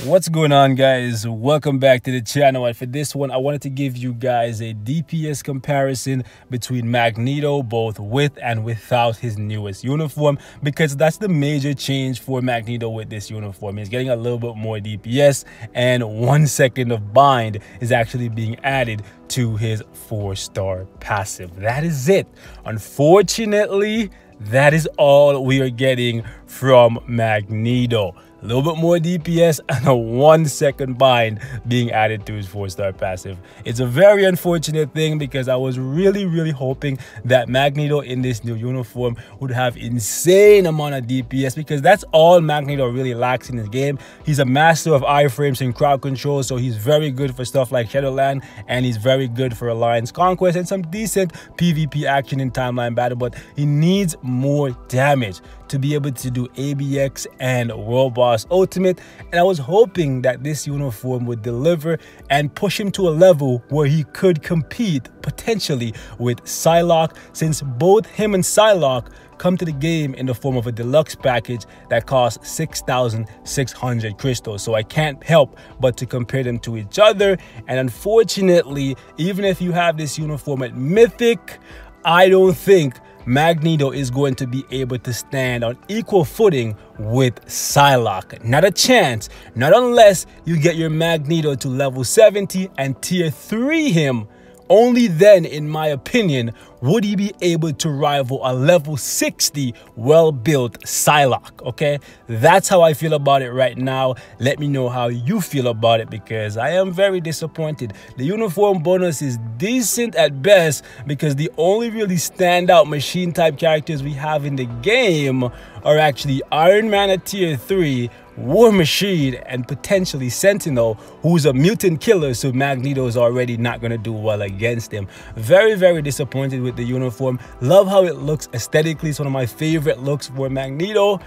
What's going on, guys? Welcome back to the channel. And for this one, I wanted to give you guys a DPS comparison between Magneto, both with and without his newest uniform, because that's the major change for Magneto with this uniform. He's getting a little bit more DPS, and 1 second of bind is actually being added to his 4-star passive. That is it. Unfortunately, that is all we are getting from Magneto. A little bit more DPS and a 1 second bind being added to his 4-star passive. It's a very unfortunate thing because I was really hoping that Magneto in this new uniform would have insane amount of DPS, because that's all Magneto really lacks in his game. He's a master of iframes and crowd control, so he's very good for stuff like Shadowland, and he's very good for Alliance Conquest and some decent PvP action in timeline battle, but he needs more damage to be able to do ABX and World Boss Ultimate. And I was hoping that this uniform would deliver and push him to a level where he could compete potentially with Psylocke, since both him and Psylocke come to the game in the form of a deluxe package that costs 6,600 crystals. So I can't help but to compare them to each other. And unfortunately, even if you have this uniform at Mythic, I don't think Magneto is going to be able to stand on equal footing with Psylocke. Not a chance. Not unless you get your Magneto to level 70 and tier 3 him. Only then, in my opinion, would he be able to rival a level 60 well-built Psylocke, okay? That's how I feel about it right now. Let me know how you feel about it, because I am very disappointed. The uniform bonus is decent at best, because the only really standout machine-type characters we have in the game are actually Iron Man at tier 3, War Machine, and potentially Sentinel, who's a mutant killer, so Magneto is already not going to do well against him. Very disappointed with the uniform. Love how it looks aesthetically. It's one of my favorite looks for Magneto,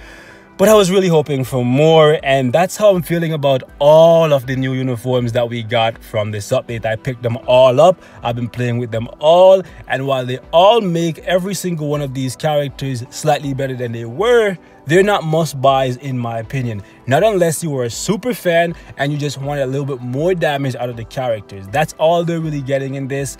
but I was really hoping for more, and that's how I'm feeling about all of the new uniforms that we got from this update. I picked them all up. I've been playing with them all, and while they all make every single one of these characters slightly better than they were, they're not must-buys in my opinion. Not unless you are a super fan and you just want a little bit more damage out of the characters. That's all they're really getting in this.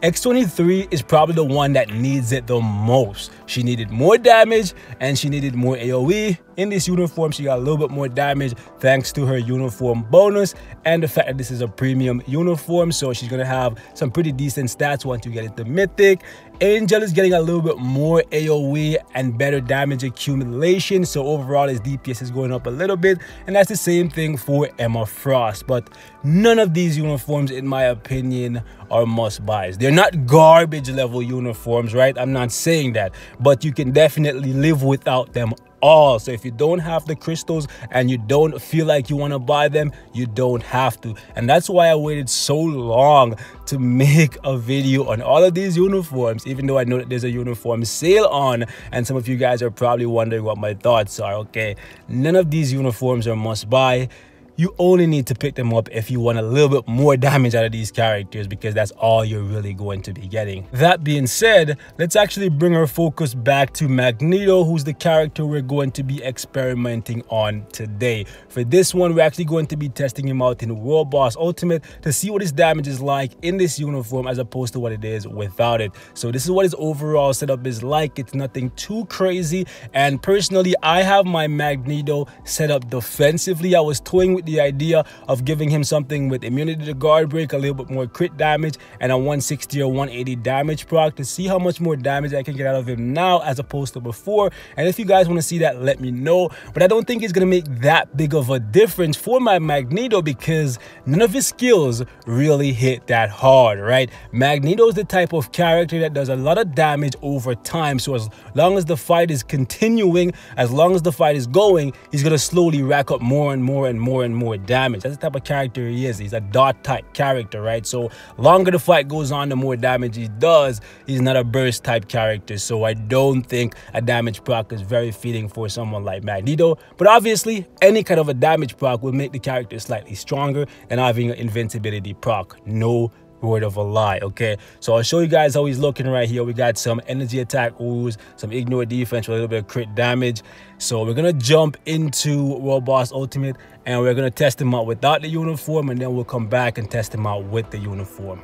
X-23 is probably the one that needs it the most. She needed more damage and she needed more AoE. In this uniform, she got a little bit more damage thanks to her uniform bonus and the fact that this is a premium uniform, so she's gonna have some pretty decent stats once you get into Mythic. Angel is getting a little bit more AoE and better damage accumulation, so overall his DPS is going up a little bit, and that's the same thing for Emma Frost. But none of these uniforms, in my opinion, are must-buys. They're not garbage level uniforms, right? I'm not saying that, but you can definitely live without them all. So if you don't have the crystals and you don't feel like you want to buy them, you don't have to. And that's why I waited so long to make a video on all of these uniforms, even though I know that there's a uniform sale on, and some of you guys are probably wondering what my thoughts are. Okay, none of these uniforms are must buy. You only need to pick them up if you want a little bit more damage out of these characters, because that's all you're really going to be getting. That being said, let's actually bring our focus back to Magneto, who's the character we're going to be experimenting on today. For this one, we're actually going to be testing him out in World Boss Ultimate to see what his damage is like in this uniform as opposed to what it is without it. So this is what his overall setup is like. It's nothing too crazy, and personally, I have my Magneto set up defensively. I was toying with the idea of giving him something with immunity to guard break, a little bit more crit damage, and a 160 or 180 damage proc to see how much more damage I can get out of him now as opposed to before. And if you guys want to see that, let me know. But I don't think it's going to make that big of a difference for my Magneto, because none of his skills really hit that hard, right? Magneto is the type of character that does a lot of damage over time, so as long as the fight is continuing, as long as the fight is going, he's going to slowly rack up more and more damage. That's the type of character he is. He's a dot type character, right? So longer the fight goes on, the more damage he does. He's not a burst type character, so I don't think a damage proc is very fitting for someone like Magneto. But obviously, any kind of a damage proc will make the character slightly stronger than having an invincibility proc, no word of a lie. Okay, so I'll show you guys how he's looking right here. We got some energy attack ooze, some ignore defense with a little bit of crit damage. So we're gonna jump into World Boss Ultimate and we're gonna test him out without the uniform, and then we'll come back and test him out with the uniform.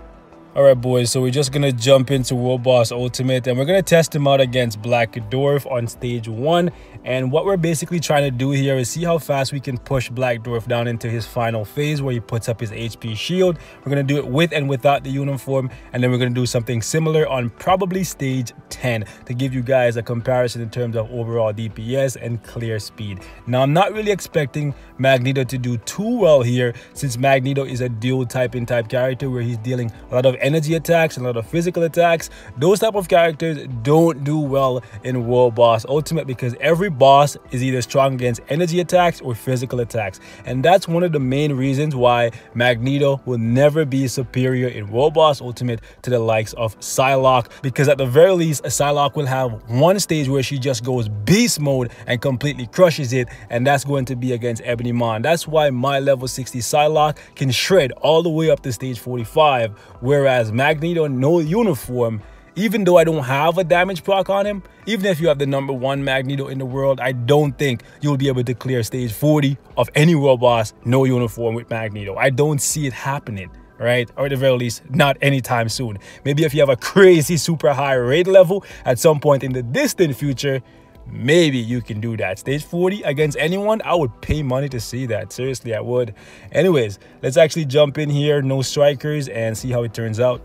All right, boys, so we're just gonna jump into World Boss Ultimate and we're gonna test him out against Black Dwarf on stage 1. And what we're basically trying to do here is see how fast we can push Black Dwarf down into his final phase where he puts up his HP shield. We're gonna do it with and without the uniform, and then we're gonna do something similar on probably stage 10 to give you guys a comparison in terms of overall DPS and clear speed. Now, I'm not really expecting Magneto to do too well here, since Magneto is a dual type character where he's dealing a lot of energy attacks and a lot of physical attacks. Those type of characters don't do well in World Boss Ultimate because every boss is either strong against energy attacks or physical attacks, and that's one of the main reasons why Magneto will never be superior in World Boss Ultimate to the likes of Psylocke, because at the very least Psylocke will have one stage where she just goes beast mode and completely crushes it, and that's going to be against Ebony Maw. That's why my level 60 Psylocke can shred all the way up to stage 45, whereas Magneto, no uniform, even though I don't have a damage proc on him, even if you have the #1 Magneto in the world, I don't think you'll be able to clear stage 40 of any world boss, no uniform with Magneto. I don't see it happening, right? Or at the very least, not anytime soon. Maybe if you have a crazy super high raid level at some point in the distant future, maybe you can do that. Stage 40 against anyone, I would pay money to see that. Seriously, I would. Anyways, let's actually jump in here, no strikers, and see how it turns out.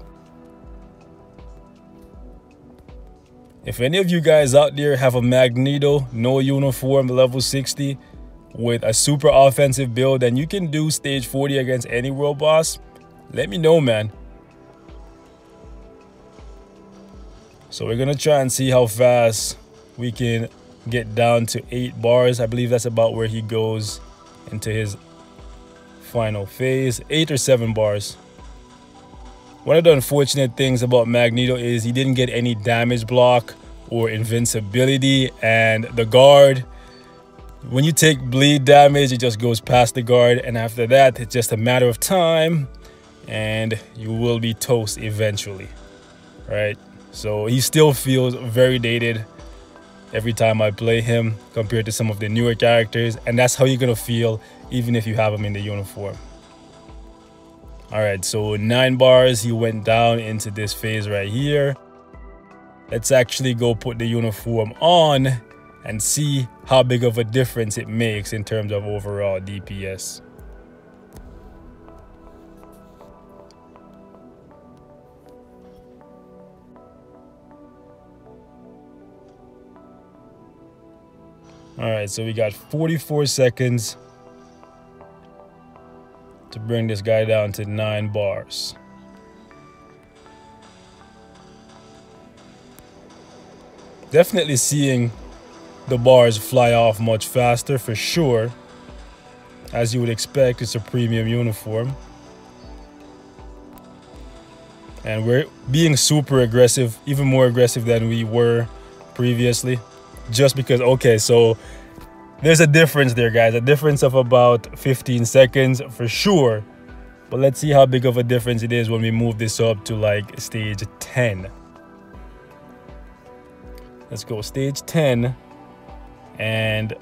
If any of you guys out there have a Magneto, no uniform, level 60, with a super offensive build, and you can do stage 40 against any world boss, let me know, man. So we're gonna try and see how fast we can get down to 8 bars. I believe that's about where he goes into his final phase, 8 or 7 bars. One of the unfortunate things about Magneto is he didn't get any damage block or invincibility, and the guard, when you take bleed damage, it just goes past the guard, and after that it's just a matter of time and you will be toast eventually, right? So he still feels very dated every time I play him compared to some of the newer characters, and that's how you're gonna feel even if you have him in the uniform. All right, so 9 bars, he went down into this phase right here. Let's actually go put the uniform on and see how big of a difference it makes in terms of overall DPS. All right, so we got 44 seconds to bring this guy down to 9 bars. Definitely seeing the bars fly off much faster for sure. As you would expect, it's a premium uniform. And we're being super aggressive, even more aggressive than we were previously. Just because, okay, so there's a difference there, guys. A difference of about 15 seconds for sure. But let's see how big of a difference it is when we move this up to like stage 10. Let's go stage 10. And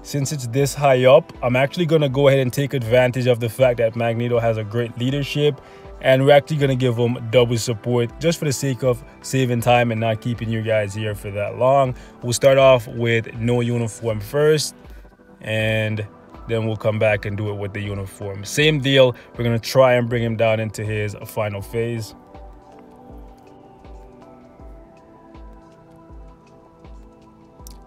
since it's this high up, I'm actually going to go ahead and take advantage of the fact that Magneto has a great leadership. And we're actually going to give him double support just for the sake of saving time and not keeping you guys here for that long. We'll start off with no uniform first, and then we'll come back and do it with the uniform. Same deal. We're going to try and bring him down into his final phase.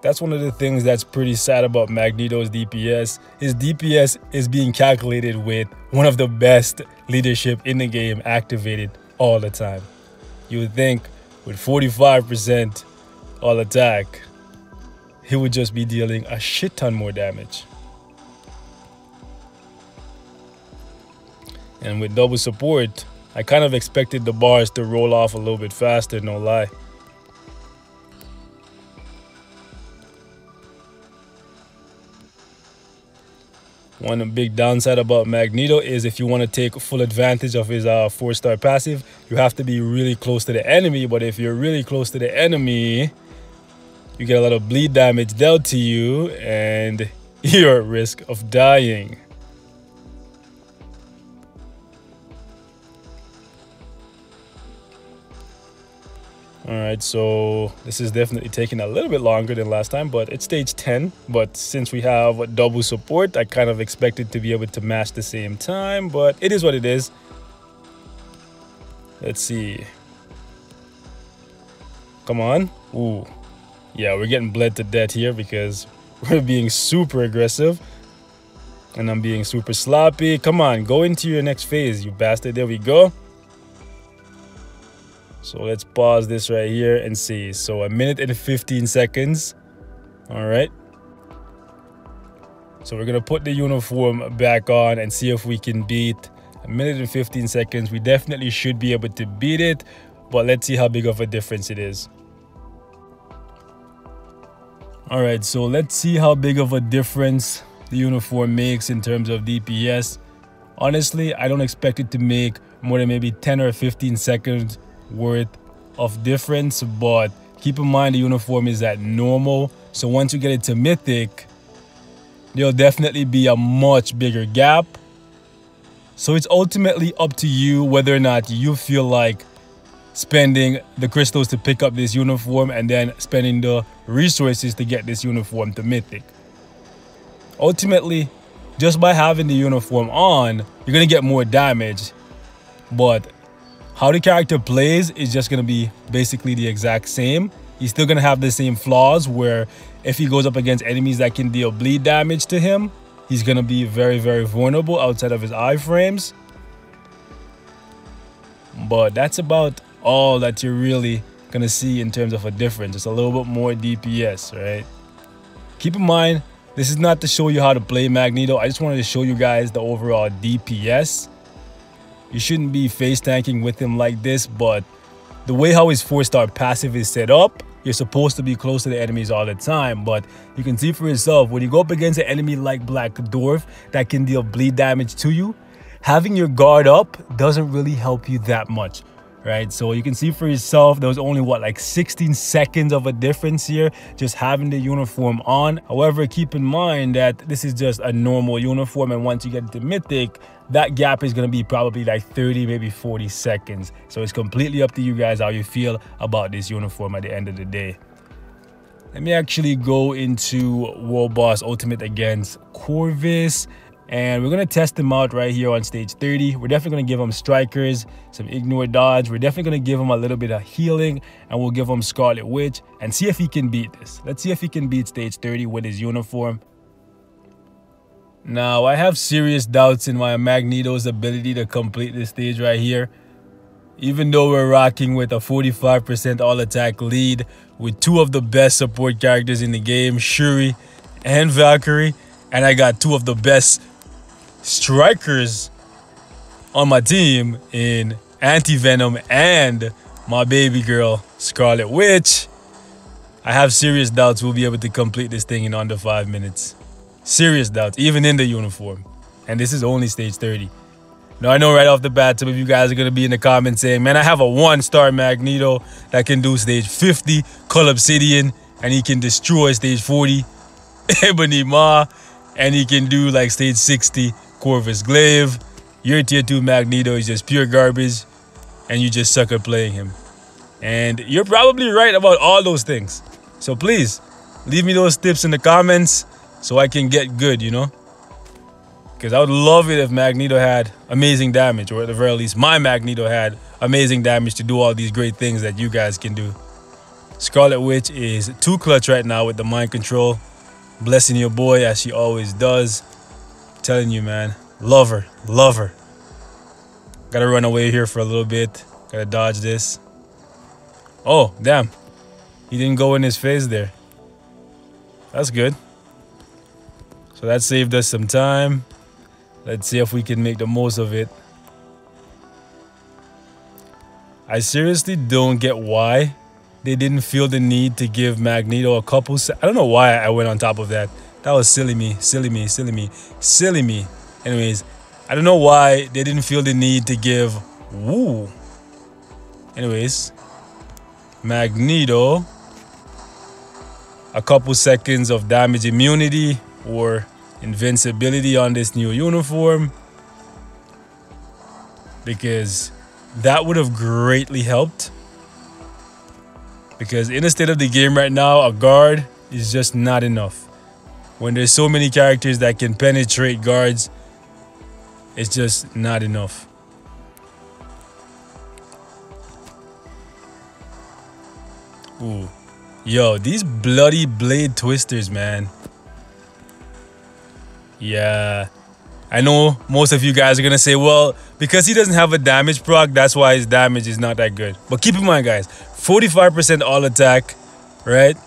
That's one of the things that's pretty sad about Magneto's DPS. His DPS is being calculated with one of the best leadership in the game activated all the time. You would think with 45% all attack, he would just be dealing a shit ton more damage. And with double support, I kind of expected the bars to roll off a little bit faster, no lie. One big downside about Magneto is if you want to take full advantage of his 4-star passive, you have to be really close to the enemy. But if you're really close to the enemy, you get a lot of bleed damage dealt to you and you're at risk of dying. Alright, so this is definitely taking a little bit longer than last time, but it's stage 10. But since we have double support, I kind of expected to be able to match the same time, but it is what it is. Let's see. Come on. Ooh. Yeah, we're getting bled to death here because we're being super aggressive. And I'm being super sloppy. Come on, go into your next phase, you bastard. There we go. So let's pause this right here and see. So 1 minute and 15 seconds. All right. So we're going to put the uniform back on and see if we can beat 1 minute and 15 seconds. We definitely should be able to beat it, but let's see how big of a difference it is. All right, so let's see how big of a difference the uniform makes in terms of DPS. Honestly, I don't expect it to make more than maybe 10 or 15 seconds worth of difference, but keep in mind the uniform is at normal, so once you get it to mythic, there'll definitely be a much bigger gap. So it's ultimately up to you whether or not you feel like spending the crystals to pick up this uniform and then spending the resources to get this uniform to mythic. Ultimately, just by having the uniform on, you're gonna get more damage, but how the character plays is just going to be basically the exact same. He's still going to have the same flaws where if he goes up against enemies that can deal bleed damage to him, he's going to be very, very vulnerable outside of his iframes. But that's about all that you're really going to see in terms of a difference. It's a little bit more DPS, right? Keep in mind, this is not to show you how to play Magneto. I just wanted to show you guys the overall DPS. You shouldn't be face tanking with him like this, but the way how his 4-star passive is set up, you're supposed to be close to the enemies all the time. But you can see for yourself, when you go up against an enemy like Black Dwarf that can deal bleed damage to you, having your guard up doesn't really help you that much, right? So you can see for yourself, there was only what, like 16 seconds of a difference here, just having the uniform on. However, keep in mind that this is just a normal uniform, and once you get to mythic, that gap is going to be probably like 30, maybe 40 seconds. So it's completely up to you guys how you feel about this uniform at the end of the day. Let me actually go into World Boss Ultimate against Corvus, and we're going to test him out right here on stage 30. We're definitely going to give him strikers, some ignore dodge. We're definitely going to give him a little bit of healing, and we'll give him Scarlet Witch and see if he can beat this. Let's see if he can beat stage 30 with his uniform. Now, I have serious doubts in my Magneto's ability to complete this stage right here. Even though we're rocking with a 45% all-attack lead with two of the best support characters in the game, Shuri and Valkyrie, and I got two of the best strikers on my team in Anti-Venom and my baby girl, Scarlet Witch, I have serious doubts we'll be able to complete this thing in under 5 minutes. Serious doubts, even in the uniform. And this is only stage 30. Now, I know right off the bat, some of you guys are going to be in the comments saying, man, I have a 1-star Magneto that can do stage 50, Cull Obsidian, and he can destroy stage 40, Ebony Maw, and he can do like stage 60, Corvus Glaive. Your tier 2 Magneto is just pure garbage, and you just suck at playing him. And you're probably right about all those things. So please, leave me those tips in the comments so I can get good, you know? Because I would love it if Magneto had amazing damage, or at the very least, my Magneto had amazing damage to do all these great things that you guys can do. Scarlet Witch is too clutch right now with the mind control. Blessing your boy as she always does. I'm telling you, man, love her, love her. Gotta run away here for a little bit. Gotta dodge this. Oh, damn. He didn't go in his face there. That's good. So that saved us some time. Let's see if we can make the most of it. I seriously don't get why they didn't feel the need to give Magneto a couple I don't know why I went on top of that. That was silly me. Anyways, I don't know why they didn't feel the need to give... Woo. Anyways, Magneto a couple seconds of damage immunity or invincibility on this new uniform, because that would have greatly helped. Because in the state of the game right now, a guard is just not enough. When there's so many characters that can penetrate guards, it's just not enough. Ooh. Yo, these bloody blade twisters, man. Yeah. I know most of you guys are going to say, well, because he doesn't have a damage proc, that's why his damage is not that good. But keep in mind, guys, 45% all attack, right?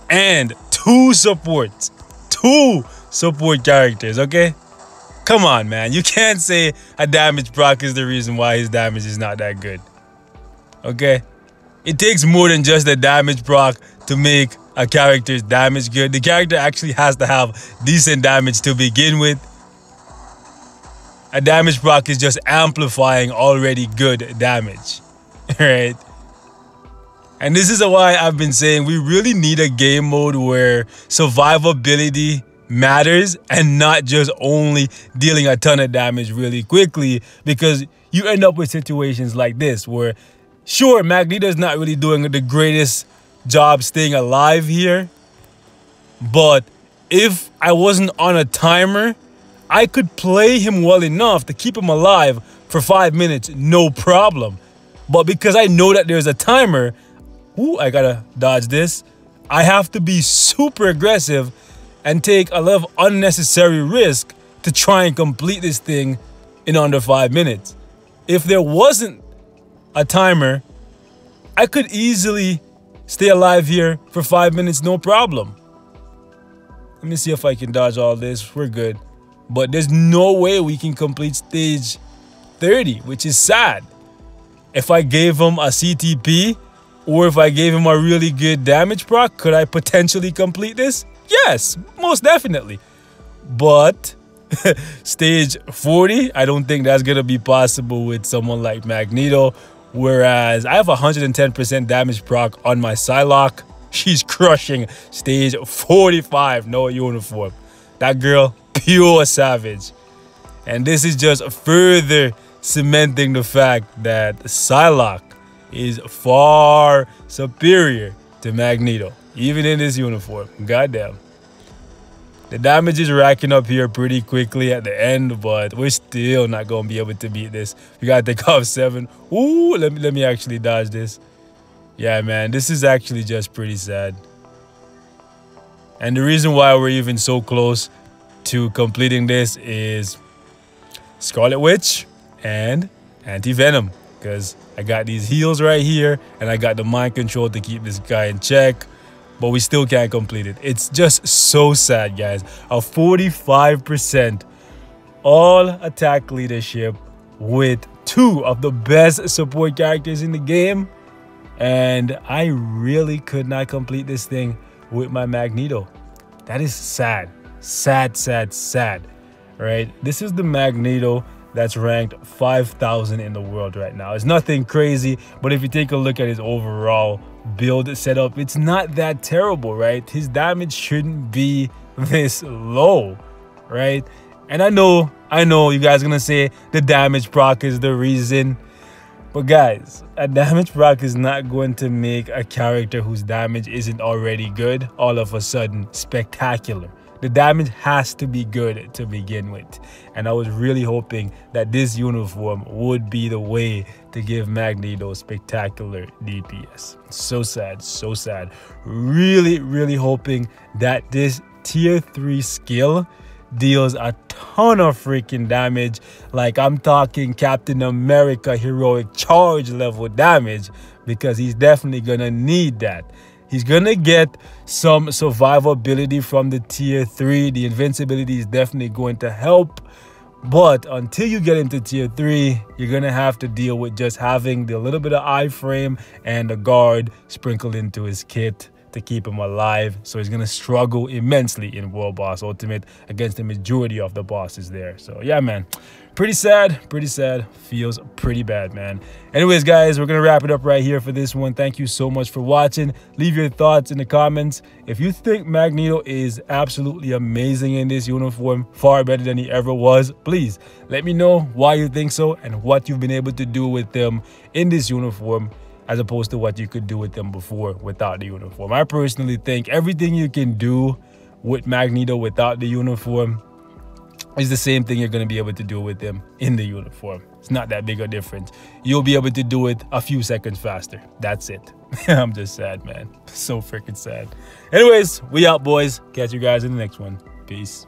And 2 supports. 2 support characters, okay? Come on, man. You can't say a damage proc is the reason why his damage is not that good. Okay? It takes more than just the damage proc to make a character's damage good. The character actually has to have decent damage to begin with. A damage proc is just amplifying already good damage, right? And this is why I've been saying we really need a game mode where survivability matters and not just only dealing a ton of damage really quickly, because you end up with situations like this where, sure, Magneto's not really doing the greatest job staying alive here, but if I wasn't on a timer, I could play him well enough to keep him alive for 5 minutes, no problem. But because I know that there's a timer, ooh, I gotta dodge this, I have to be super aggressive and take a lot of unnecessary risk to try and complete this thing in under 5 minutes. If there wasn't a timer, I could easily stay alive here for 5 minutes, no problem. Let me see if I can dodge all this. We're good. But there's no way we can complete stage 30, which is sad. If I gave him a CTP, or if I gave him a really good damage proc, could I potentially complete this? Yes, most definitely. But stage 40, I don't think that's going to be possible with someone like Magneto. Whereas I have 110% damage proc on my Psylocke. She's crushing stage 45, no uniform. That girl, pure savage. And this is just further cementing the fact that Psylocke is far superior to Magneto, even in this uniform. Goddamn. The damage is racking up here pretty quickly at the end, but we're still not going to be able to beat this. We got to take off 7. Ooh, let me actually dodge this. Yeah, man, this is actually just pretty sad. And the reason why we're even so close to completing this is Scarlet Witch and Anti-Venom. Because I got these heals right here, and I got the mind control to keep this guy in check. But we still can't complete it. It's just so sad, guys. A 45% all attack leadership with 2 of the best support characters in the game. And I really could not complete this thing with my Magneto. That is sad. Sad, sad, sad. Right? This is the Magneto that's ranked 5,000 in the world right now. It's nothing crazy, but if you take a look at his overall build setup, it's not that terrible, right? His damage shouldn't be this low, right? And I know you guys are gonna say the damage proc is the reason, but guys, a damage proc is not going to make a character whose damage isn't already good all of a sudden spectacular. The damage has to be good to begin with. And I was really hoping that this uniform would be the way to give Magneto spectacular DPS. So sad, so sad. Really, really hoping that this tier 3 skill deals a ton of freaking damage. Like, I'm talking Captain America heroic charge level damage, because he's definitely gonna need that. He's gonna get some survivability from the tier 3. The invincibility is definitely going to help. But until you get into tier 3, you're gonna have to deal with just having the little bit of iframe and a guard sprinkled into his kit to keep him alive. So he's gonna struggle immensely in World Boss Ultimate against the majority of the bosses there. So yeah, man, pretty sad, feels pretty bad, man. Anyways, guys, we're gonna wrap it up right here for this one. Thank you so much for watching. Leave your thoughts in the comments. If you think Magneto is absolutely amazing in this uniform, far better than he ever was, please let me know why you think so and what you've been able to do with them in this uniform as opposed to what you could do with them before without the uniform. I personally think everything you can do with Magneto without the uniform is the same thing you're going to be able to do with him in the uniform. It's not that big a difference. You'll be able to do it a few seconds faster. That's it. I'm just sad, man. So freaking sad. Anyways, we out, boys. Catch you guys in the next one. Peace.